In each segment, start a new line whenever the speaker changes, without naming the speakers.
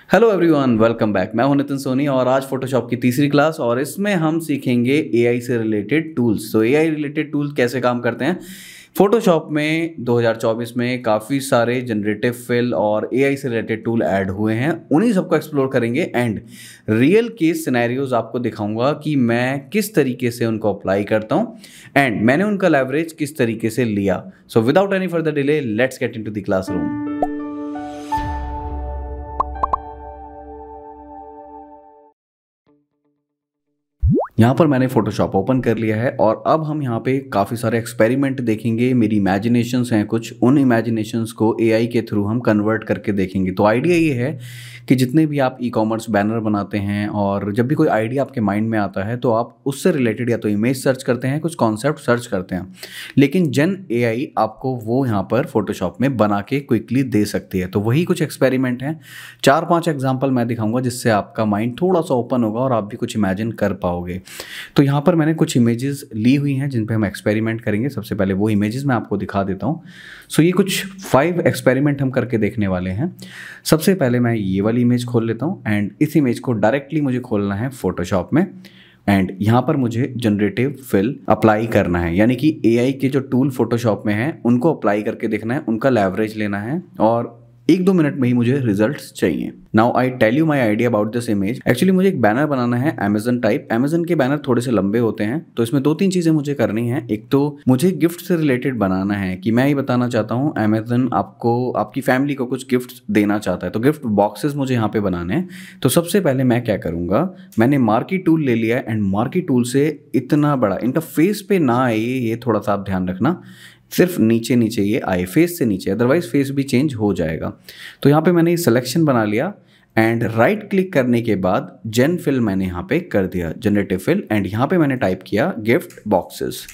Hello everyone, welcome back. मैं हूं नितिन सोनी और आज फोटोशॉप की तीसरी क्लास और इसमें हम सीखेंगे एआई से रिलेटेड टूल्स। तो एआई रिलेटेड टूल्स कैसे काम करते हैं फोटोशॉप में 2024 में काफ़ी सारे जनरेटिव फिल और एआई से रिलेटेड टूल ऐड हुए हैं, उन्हीं सबको एक्सप्लोर करेंगे एंड रियल केस सिनेरियोज आपको दिखाऊंगा कि मैं किस तरीके से उनको अप्लाई करता हूं एंड मैंने उनका लेवरेज किस तरीके से लिया। So without any further delay let's get into the classroom. यहाँ पर मैंने फोटोशॉप ओपन कर लिया है और अब हम यहाँ पे काफ़ी सारे एक्सपेरिमेंट देखेंगे। मेरी इमेजिनेशंस हैं कुछ, उन इमेजिनेशंस को एआई के थ्रू हम कन्वर्ट करके देखेंगे। तो आइडिया ये है कि जितने भी आप ई कॉमर्स बैनर बनाते हैं और जब भी कोई आइडिया आपके माइंड में आता है तो आप उससे रिलेटेड या तो इमेज सर्च करते हैं, कुछ कॉन्सेप्ट सर्च करते हैं, लेकिन जेन एआई आपको वो यहाँ पर फोटोशॉप में बना के क्विकली दे सकती है। तो वही कुछ एक्सपेरिमेंट हैं, 4-5 एग्जाम्पल मैं दिखाऊंगा जिससे आपका माइंड थोड़ा सा ओपन होगा और आप भी कुछ इमेजिन कर पाओगे। तो यहाँ पर मैंने कुछ इमेजेस ली हुई हैं जिन पे हम एक्सपेरिमेंट करेंगे। सबसे पहले वो इमेजेस मैं आपको दिखा देता हूँ। सो ये कुछ 5 एक्सपेरिमेंट हम करके देखने वाले हैं। सबसे पहले मैं ये वाली इमेज खोल लेता हूँ एंड इस इमेज को डायरेक्टली मुझे खोलना है फोटोशॉप में एंड यहाँ पर मुझे जनरेटिव फिल अप्लाई करना है, यानी कि एआई के जो टूल फोटोशॉप में हैं उनको अप्लाई करके देखना है, उनका लेवरेज लेना है और 1-2 मिनट में ही मुझे रिजल्ट्स चाहिए। Now I tell you my idea about this image. Actually मुझे एक बैनर बनाना है अमेजन टाइप। अमेजन के बैनर थोड़े से लंबे होते हैं, तो इसमें 2-3 चीज़ें मुझे करनी है। एक तो मुझे गिफ्ट से रिलेटेड बनाना है कि मैं ये बताना चाहता हूँ अमेजन आपको, आपकी फैमिली को कुछ गिफ्ट देना चाहता है, तो गिफ्ट बॉक्सेस मुझे यहाँ पे बनाने हैं। तो सबसे पहले मैं क्या करूँगा, मैंने मार्की टूल ले लिया एंड मार्की टूल से इतना बड़ा, इनका फेस पे ना आए ये थोड़ा सा आप ध्यान रखना, सिर्फ नीचे नीचे ये आए, फेस से नीचे, अदरवाइज फेस भी चेंज हो जाएगा। तो यहाँ पे मैंने ये सिलेक्शन बना लिया एंड राइट क्लिक करने के बाद जेन फिल मैंने यहाँ पे कर दिया, जनरेटिव फिल, एंड यहाँ पे मैंने टाइप किया गिफ्ट बॉक्सेस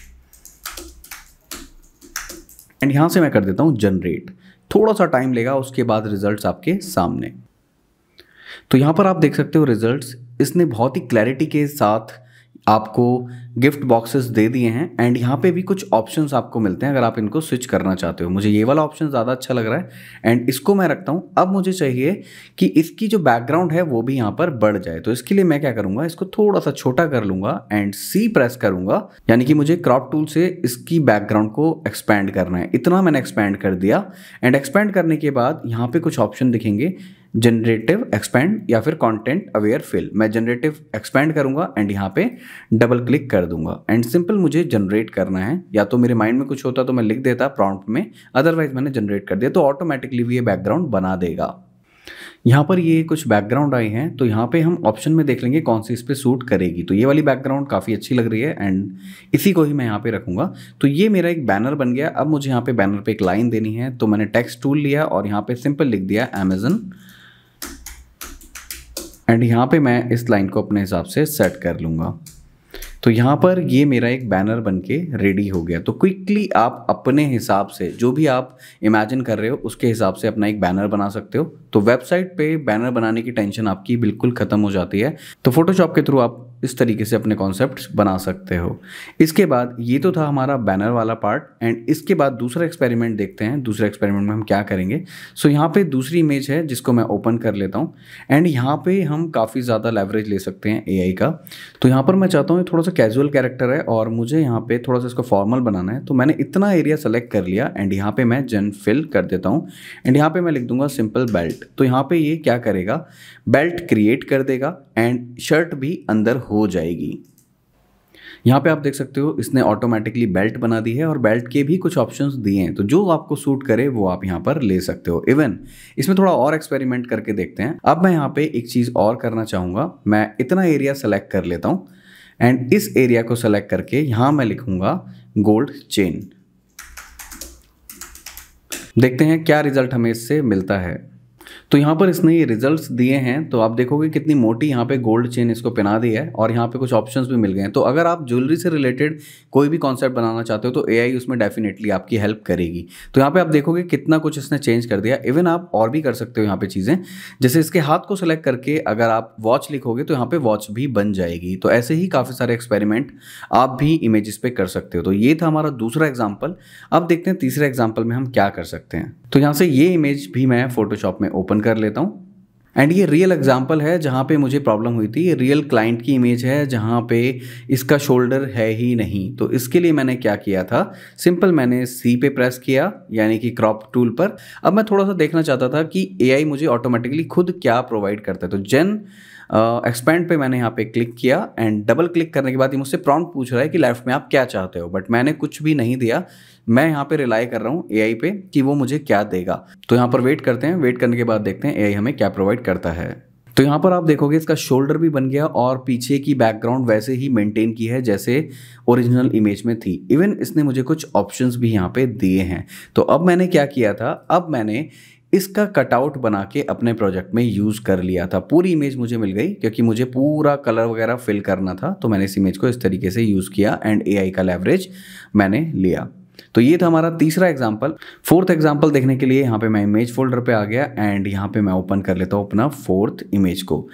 एंड यहाँ से मैं कर देता हूँ जनरेट। थोड़ा सा टाइम लेगा, उसके बाद रिजल्ट्स आपके सामने। तो यहाँ पर आप देख सकते हो रिजल्ट्स, इसने बहुत ही क्लैरिटी के साथ आपको गिफ्ट बॉक्सेस दे दिए हैं एंड यहाँ पे भी कुछ ऑप्शंस आपको मिलते हैं अगर आप इनको स्विच करना चाहते हो। मुझे ये वाला ऑप्शन ज़्यादा अच्छा लग रहा है एंड इसको मैं रखता हूँ। अब मुझे चाहिए कि इसकी जो बैकग्राउंड है वो भी यहाँ पर बढ़ जाए, तो इसके लिए मैं क्या करूँगा, इसको थोड़ा सा छोटा कर लूँगा एंड सी प्रेस करूँगा, यानी कि मुझे क्रॉप टूल से इसकी बैकग्राउंड को एक्सपैंड करना है। इतना मैंने एक्सपैंड कर दिया एंड एक्सपैंड करने के बाद यहाँ पे कुछ ऑप्शन दिखेंगे, जनरेटिव एक्सपैंड या फिर कंटेंट अवेयर फिल। मैं जनरेटिव एक्सपैंड करूंगा एंड यहाँ पे डबल क्लिक कर दूंगा एंड सिंपल मुझे जनरेट करना है। या तो मेरे माइंड में कुछ होता तो मैं लिख देता प्रॉम्प्ट में, अदरवाइज मैंने जनरेट कर दिया तो ऑटोमेटिकली भी ये बैकग्राउंड बना देगा। यहाँ पर ये कुछ बैकग्राउंड आए हैं, तो यहाँ पे हम ऑप्शन में देख लेंगे कौन सी इस पर सूट करेगी। तो ये वाली बैकग्राउंड काफ़ी अच्छी लग रही है एंड इसी को ही मैं यहाँ पे रखूँगा। तो ये मेरा एक बैनर बन गया। अब मुझे यहाँ पे बैनर पे एक लाइन देनी है, तो मैंने टेक्स्ट टूल लिया और यहाँ पे सिंपल लिख दिया अमेजन एंड यहाँ पे मैं इस लाइन को अपने हिसाब से सेट कर लूँगा। तो यहाँ पर ये मेरा एक बैनर बनके रेडी हो गया। तो क्विकली आप अपने हिसाब से जो भी आप इमेजिन कर रहे हो उसके हिसाब से अपना एक बैनर बना सकते हो। तो वेबसाइट पे बैनर बनाने की टेंशन आपकी बिल्कुल ख़त्म हो जाती है। तो फोटोशॉप के थ्रू आप इस तरीके से अपने कॉन्सेप्ट्स बना सकते हो। इसके बाद ये तो था हमारा बैनर वाला पार्ट एंड इसके बाद दूसरा एक्सपेरिमेंट देखते हैं। दूसरे एक्सपेरिमेंट में हम क्या करेंगे। सो यहाँ पे दूसरी इमेज है जिसको मैं ओपन कर लेता हूँ एंड यहाँ पे हम काफ़ी ज़्यादा लेवरेज ले सकते हैं एआई का। तो यहाँ पर मैं चाहता हूँ थोड़ा सा कैजुअल कैरेक्टर है और मुझे यहाँ पे थोड़ा सा इसको फॉर्मल बनाना है, तो मैंने इतना एरिया सेलेक्ट कर लिया एंड यहाँ पे मैं जेन फिल कर देता हूँ एंड यहाँ पे मैं लिख दूंगा सिंपल बेल्ट। तो यहाँ पे ये क्या करेगा, बेल्ट क्रिएट कर देगा एंड शर्ट भी अंदर हो जाएगी। यहाँ पे आप देख सकते हो इसने ऑटोमेटिकली बेल्ट बना दी है और बेल्ट के भी कुछ ऑप्शंस दिए हैं, तो जो आपको सूट करे वो आप यहाँ पर ले सकते हो। इवन इसमें थोड़ा और एक्सपेरिमेंट करके देखते हैं। अब मैं यहाँ पे एक चीज़ और करना चाहूँगा, मैं इतना एरिया सेलेक्ट कर लेता हूँ एंड इस एरिया को सेलेक्ट करके यहाँ मैं लिखूँगा गोल्ड चेन। देखते हैं क्या रिजल्ट हमें इससे मिलता है। तो यहाँ पर इसने ये रिजल्ट्स दिए हैं, तो आप देखोगे कितनी मोटी यहाँ पे गोल्ड चेन इसको पहना दी है और यहाँ पे कुछ ऑप्शंस भी मिल गए हैं। तो अगर आप ज्वेलरी से रिलेटेड कोई भी कॉन्सेप्ट बनाना चाहते हो तो एआई उसमें डेफिनेटली आपकी हेल्प करेगी। तो यहाँ पे आप देखोगे कितना कुछ इसने चेंज कर दिया। इवन आप और भी कर सकते हो यहाँ पे चीज़ें, जैसे इसके हाथ को सिलेक्ट करके अगर आप वॉच लिखोगे तो यहाँ पे वॉच भी बन जाएगी। तो ऐसे ही काफ़ी सारे एक्सपेरिमेंट आप भी इमेजेस पे कर सकते हो। तो ये था हमारा दूसरा एग्जाम्पल। अब देखते हैं तीसरे एग्जाम्पल में हम क्या कर सकते हैं। तो यहाँ से ये इमेज भी मैं फोटोशॉप में ओपन कर लेता हूँ एंड ये रियल एग्जांपल है जहाँ पे मुझे प्रॉब्लम हुई थी। ये रियल क्लाइंट की इमेज है जहाँ पे इसका शोल्डर है ही नहीं। तो इसके लिए मैंने क्या किया था, सिंपल मैंने सी पे प्रेस किया, यानी कि क्रॉप टूल पर। अब मैं थोड़ा सा देखना चाहता था कि एआई मुझे ऑटोमेटिकली खुद क्या प्रोवाइड करता है। तो जेन एक्सपेंड पे मैंने यहाँ पे क्लिक किया एंड डबल क्लिक करने के बाद ये मुझसे प्रॉम्प्ट पूछ रहा है कि लेफ्ट में आप क्या चाहते हो, बट मैंने कुछ भी नहीं दिया। मैं यहाँ पे रिलाई कर रहा हूँ एआई पे कि वो मुझे क्या देगा। तो यहाँ पर वेट करते हैं, वेट करने के बाद देखते हैं एआई हमें क्या प्रोवाइड करता है। तो यहाँ पर आप देखोगे इसका शोल्डर भी बन गया और पीछे की बैकग्राउंड वैसे ही मेंटेन की है जैसे ओरिजिनल इमेज में थी। इवन इसने मुझे कुछ ऑप्शंस भी यहाँ पे दिए हैं। तो अब मैंने क्या किया था, अब मैंने इसका कटआउट बना के अपने प्रोजेक्ट में यूज़ कर लिया था। पूरी इमेज मुझे मिल गई क्योंकि मुझे पूरा कलर वगैरह फिल करना था। तो मैंने इस इमेज को इस तरीके से यूज़ किया एंड एआई का लेवरेज मैंने लिया। तो ये था हमारा तीसरा एग्जाम्पल। फोर्थ एग्जाम्पल देखने के लिए यहाँ पे मैं इमेज फोल्डर पे आ गया एंड यहाँ पे मैं ओपन कर लेता हूँ अपना फोर्थ इमेज को।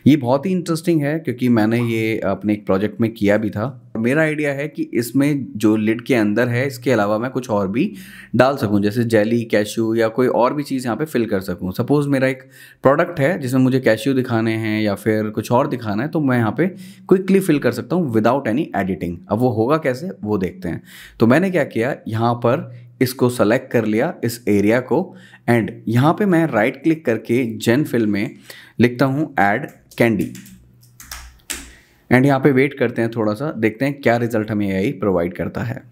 ये बहुत ही इंटरेस्टिंग है क्योंकि मैंने ये अपने एक प्रोजेक्ट में किया भी था। मेरा आइडिया है कि इसमें जो लिड के अंदर है इसके अलावा मैं कुछ और भी डाल सकूं, जैसे जेली, कैश्यू या कोई और भी चीज़ यहाँ पे फिल कर सकूं। सपोज़ मेरा एक प्रोडक्ट है जिसमें मुझे कैश्यू दिखाने हैं या फिर कुछ और दिखाना है, तो मैं यहाँ पे क्विकली फिल कर सकता हूँ विदाउट एनी एडिटिंग। अब वो होगा कैसे वो देखते हैं। तो मैंने क्या किया, यहाँ पर इसको सेलेक्ट कर लिया इस एरिया को एंड यहाँ पे मैं राइट क्लिक करके जेन फिल में लिखता हूँ ऐड कैंडी एंड यहाँ पे वेट करते हैं थोड़ा सा, देखते हैं क्या रिजल्ट हमें एआई प्रोवाइड करता है।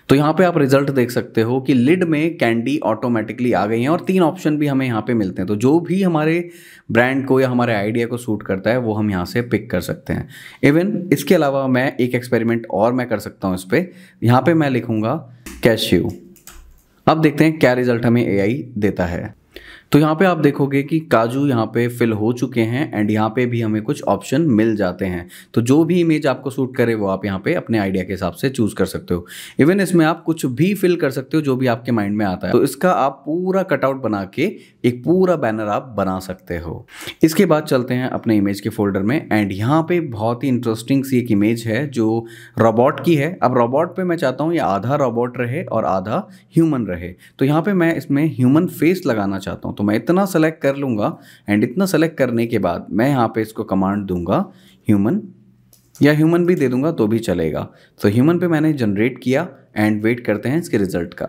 तो यहाँ पे आप रिजल्ट देख सकते हो कि लिड में कैंडी ऑटोमेटिकली आ गई हैं और 3 ऑप्शन भी हमें यहाँ पे मिलते हैं। तो जो भी हमारे ब्रांड को या हमारे आइडिया को सूट करता है वो हम यहाँ से पिक कर सकते हैं। इवन इसके अलावा मैं एक एक्सपेरिमेंट और मैं कर सकता हूँ इस पर। यहाँ पे मैं लिखूँगा कैश्यू। अब देखते हैं क्या रिजल्ट हमें एआई देता है। तो यहाँ पे आप देखोगे कि काजू यहाँ पे फिल हो चुके हैं एंड यहाँ पे भी हमें कुछ ऑप्शन मिल जाते हैं। तो जो भी इमेज आपको सूट करे वो आप यहाँ पे अपने आइडिया के हिसाब से चूज कर सकते हो। इवन इसमें आप कुछ भी फिल कर सकते हो जो भी आपके माइंड में आता है। तो इसका आप पूरा कटआउट बना के एक पूरा बैनर आप बना सकते हो। इसके बाद चलते हैं अपने इमेज के फोल्डर में एंड यहाँ पे बहुत ही इंटरेस्टिंग सी एक इमेज है जो रोबोट की है। अब रोबोट पे मैं चाहता हूँ ये आधा रोबोट रहे और आधा ह्यूमन रहे। तो यहाँ पे मैं इसमें ह्यूमन फेस लगाना चाहता हूँ। तो मैं इतना सेलेक्ट कर लूँगा एंड इतना सेलेक्ट करने के बाद मैं यहाँ पे इसको कमांड दूंगा ह्यूमन, या ह्यूमन भी दे दूंगा तो भी चलेगा। तो ह्यूमन पे मैंने जनरेट किया एंड वेट करते हैं इसके रिजल्ट का।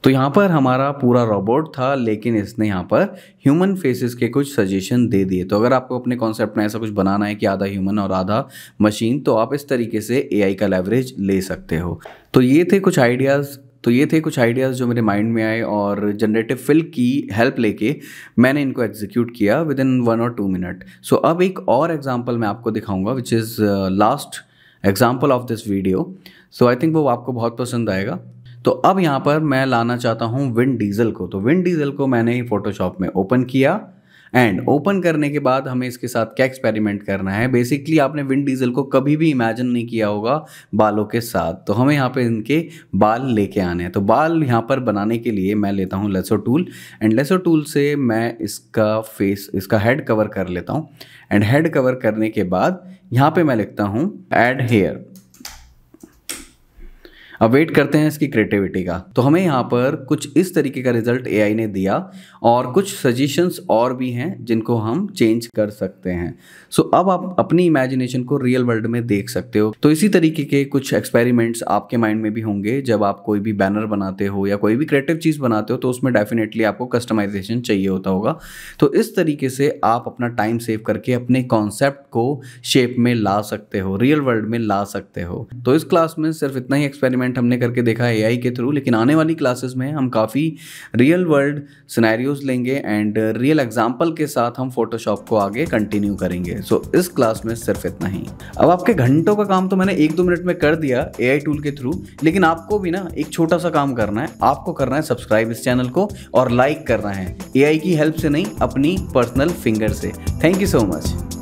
तो यहाँ पर हमारा पूरा रोबोट था लेकिन इसने यहाँ पर ह्यूमन फेसेस के कुछ सजेशन दे दिए। तो अगर आपको अपने कॉन्सेप्ट में ऐसा कुछ बनाना है कि आधा ह्यूमन और आधा मशीन, तो आप इस तरीके से एआई का लेवरेज ले सकते हो। तो ये थे कुछ आइडियाज़ जो मेरे माइंड में आए और जनरेटिव फिल की हेल्प लेके मैंने इनको एग्जीक्यूट किया विद इन 1 और 2 मिनट। सो अब एक और एग्जांपल मैं आपको दिखाऊंगा which is last example of this video. So I think वो आपको बहुत पसंद आएगा। तो अब यहाँ पर मैं लाना चाहता हूँ विन डीजल को। तो विन डीजल को मैंने फोटोशॉप में ओपन किया एंड ओपन करने के बाद हमें इसके साथ क्या एक्सपेरिमेंट करना है। बेसिकली आपने विन डीजल को कभी भी इमेजिन नहीं किया होगा बालों के साथ। तो हमें यहाँ पे इनके बाल लेके आने हैं। तो बाल यहाँ पर बनाने के लिए मैं लेता हूँ lasso tool and lasso tool से मैं इसका हेड कवर कर लेता हूँ एंड हेड कवर करने के बाद यहाँ पे मैं लिखता हूँ ऐड हेयर। अब वेट करते हैं इसकी क्रिएटिविटी का। तो हमें यहाँ पर कुछ इस तरीके का रिजल्ट एआई ने दिया और कुछ सजेशंस और भी हैं जिनको हम चेंज कर सकते हैं। सो अब आप अपनी इमेजिनेशन को रियल वर्ल्ड में देख सकते हो। तो इसी तरीके के कुछ एक्सपेरिमेंट्स आपके माइंड में भी होंगे जब आप कोई भी बैनर बनाते हो या कोई भी क्रिएटिव चीज़ बनाते हो, तो उसमें डेफिनेटली आपको कस्टमाइजेशन चाहिए होता होगा। तो इस तरीके से आप अपना टाइम सेव करके अपने कॉन्सेप्ट को शेप में ला सकते हो, रियल वर्ल्ड में ला सकते हो। तो इस क्लास में सिर्फ इतना ही एक्सपेरिमेंट हमने करके देखा है एआई के थ्रू, लेकिन आने वाली क्लासेस में हम काफ़ी रियल वर्ल्ड सिनेरियोज लेंगे एंड रियल एग्जांपल के साथ हम फोटोशॉप को आगे कंटिन्यू करेंगे। सो इस क्लास में सिर्फ इतना ही। अब आपके घंटों का काम तो मैंने 1-2 मिनट में कर दिया एआई टूल के थ्रू, लेकिन आपको भी ना एक छोटा सा काम करना है। आपको करना है सब्सक्राइब इस चैनल को और लाइक करना है, एआई की हेल्प से नहीं, अपनी पर्सनल फिंगर से। Thank you so much.